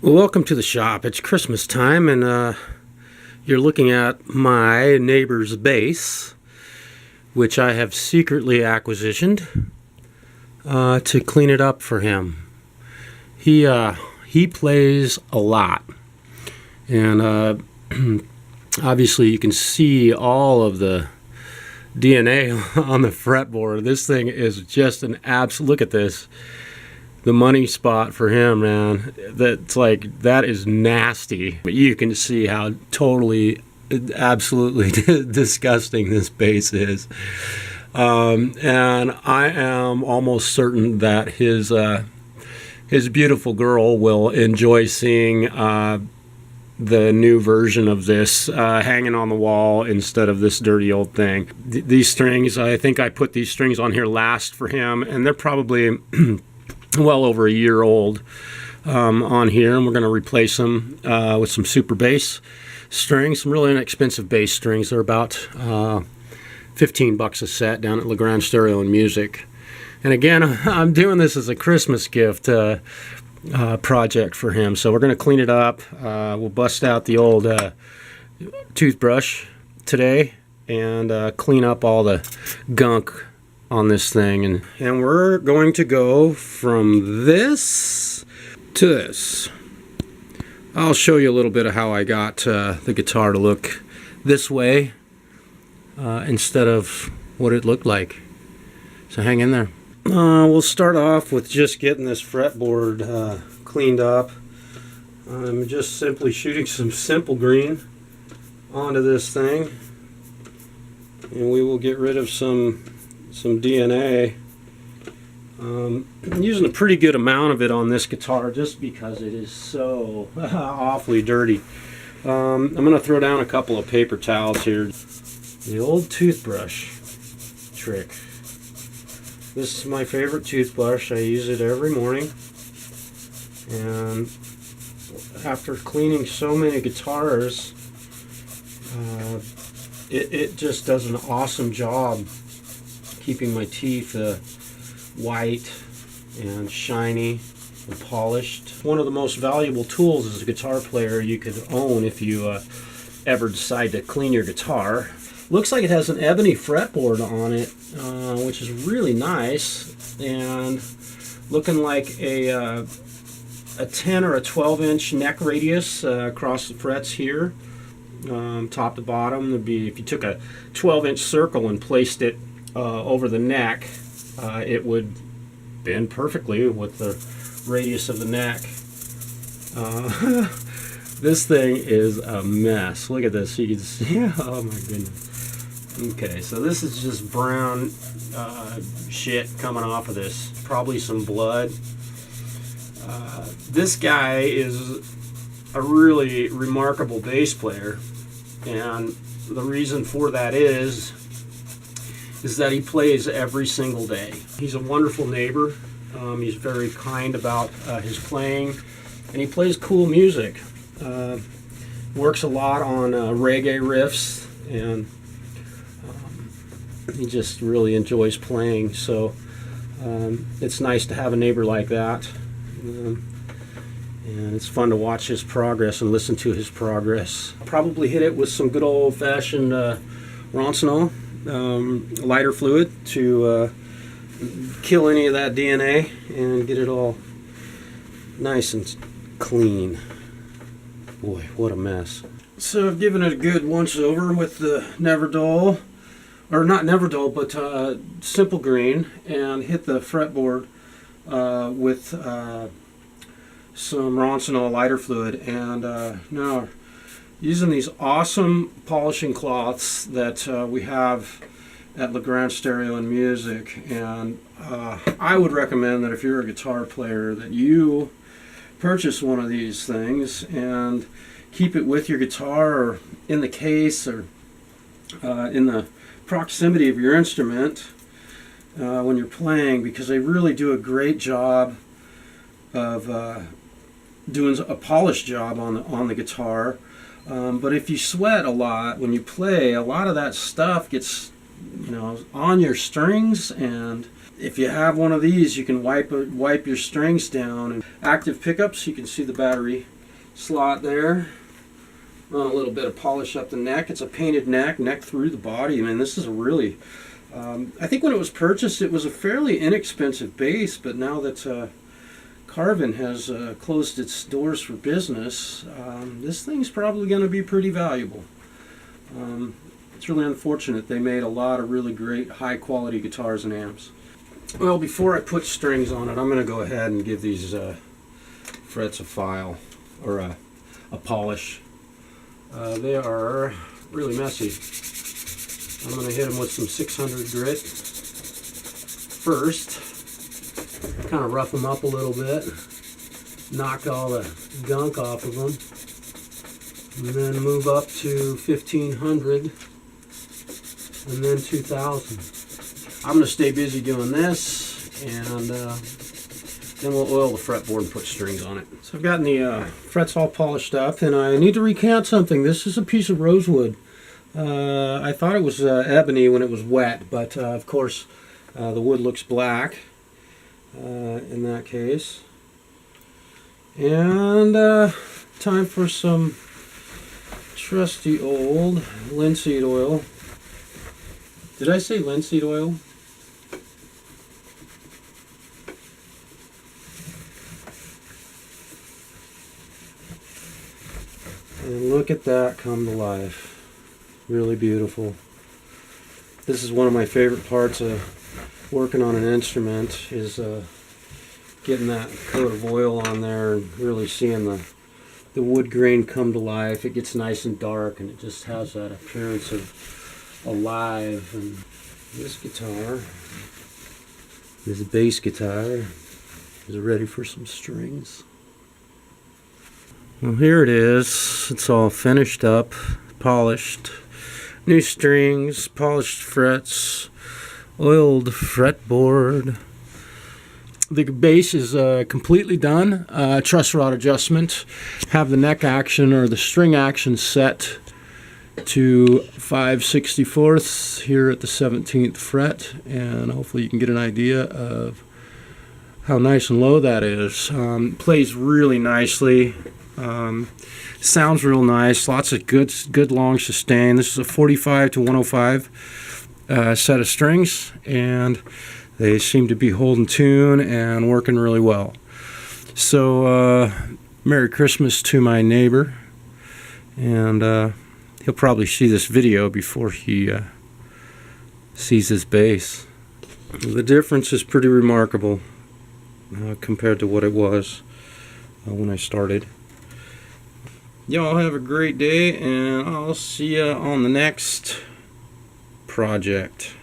Well, welcome to the shop. It's Christmas time, and you're looking at my neighbor's bass, which I have secretly acquisitioned to clean it up for him. He plays a lot, and obviously you can see all of the DNA on the fretboard. This thing is just an absolute. Look at this. The money spot for him, man. That is nasty. But you can see how totally, absolutely disgusting this bass is. And I am almost certain that his beautiful girl will enjoy seeing the new version of this hanging on the wall instead of this dirty old thing. These strings, I think I put these strings on here last for him, and they're probably well over a year old on here, and we're going to replace them with some super bass strings, some really inexpensive bass strings. They're about $15 a set down at LeGrand Stereo and Music. And again, I'm doing this as a Christmas gift project for him. So we're going to clean it up. We'll bust out the old toothbrush today and clean up all the gunk on this thing, and we're going to go from this to this. I'll show you a little bit of how I got the guitar to look this way instead of what it looked like. So hang in there. We'll start off with just getting this fretboard cleaned up. I'm just simply shooting some simple green onto this thing, and we will get rid of some DNA. I'm using a pretty good amount of it on this guitar just because it is so awfully dirty. I'm going to throw down a couple of paper towels here. The old toothbrush trick. This is my favorite toothbrush. I use it every morning, and after cleaning so many guitars, it just does an awesome job keeping my teeth white and shiny and polished. One of the most valuable tools as a guitar player you could own if you ever decide to clean your guitar. Looks like it has an ebony fretboard on it, which is really nice, and looking like a 10 or a 12-inch neck radius across the frets here, top to bottom. Would be, if you took a 12-inch circle and placed it over the neck, it would bend perfectly with the radius of the neck. This thing is a mess. Look at this. You can see. Oh my goodness. Okay, so this is just brown shit coming off of this. Probably some blood. This guy is a really remarkable bass player, and the reason for that is that he plays every single day. He's a wonderful neighbor. He's very kind about his playing, and he plays cool music. Works a lot on reggae riffs, and he just really enjoys playing. So it's nice to have a neighbor like that, and it's fun to watch his progress and listen to his progress. Probably hit it with some good old-fashioned Roncinol lighter fluid to kill any of that DNA and get it all nice and clean. Boy, what a mess. So I've given it a good once over with the Never Dull, or not Never Dull, but Simple Green, and hit the fretboard with some Roncinol lighter fluid, and now using these awesome polishing cloths that we have at LeGrand Stereo and Music. And I would recommend that if you're a guitar player that you purchase one of these things and keep it with your guitar or in the case or in the proximity of your instrument when you're playing, because they really do a great job of doing a polished job on the guitar. But if you sweat a lot when you play, a lot of that stuff gets, on your strings, and if you have one of these, you can wipe your strings down. And active pickups, you can see the battery slot there. Run a little bit of polish up the neck. It's a painted neck through the body. I mean, this is a really, I think when it was purchased, it was a fairly inexpensive bass, but now that Carvin has closed its doors for business, this thing's probably going to be pretty valuable. It's really unfortunate. They made a lot of really great high quality guitars and amps. Well, before I put strings on it, I'm going to go ahead and give these frets a file, or a polish. They are really messy. I'm going to hit them with some 600 grit first. Kind of rough them up a little bit. Knock all the gunk off of them. And then move up to 1500. And then 2000. I'm going to stay busy doing this. And then we'll oil the fretboard and put strings on it. So I've gotten the frets all polished up, and I need to recant something. This is a piece of rosewood. I thought it was ebony when it was wet, but of course the wood looks black in that case. And time for some trusty old linseed oil. Did I say linseed oil? And look at that come to life. Really beautiful. This is one of my favorite parts of working on an instrument, is getting that coat of oil on there and really seeing the wood grain come to life. It gets nice and dark and it just has that appearance of alive. And this guitar, this bass guitar, is ready for some strings. Well, here it is. It's all finished up, polished. New strings, polished frets, oiled fretboard. The bass is completely done. Truss rod adjustment. Have the neck action or the string action set to 5/64 here at the 17th fret, and hopefully you can get an idea of how nice and low that is. Plays really nicely. Sounds real nice. Lots of good long sustain. This is a 45 to 105 set of strings, and they seem to be holding tune and working really well. So Merry Christmas to my neighbor, and he'll probably see this video before he sees his bass. The difference is pretty remarkable compared to what it was when I started. Y'all have a great day, and I'll see you on the next project.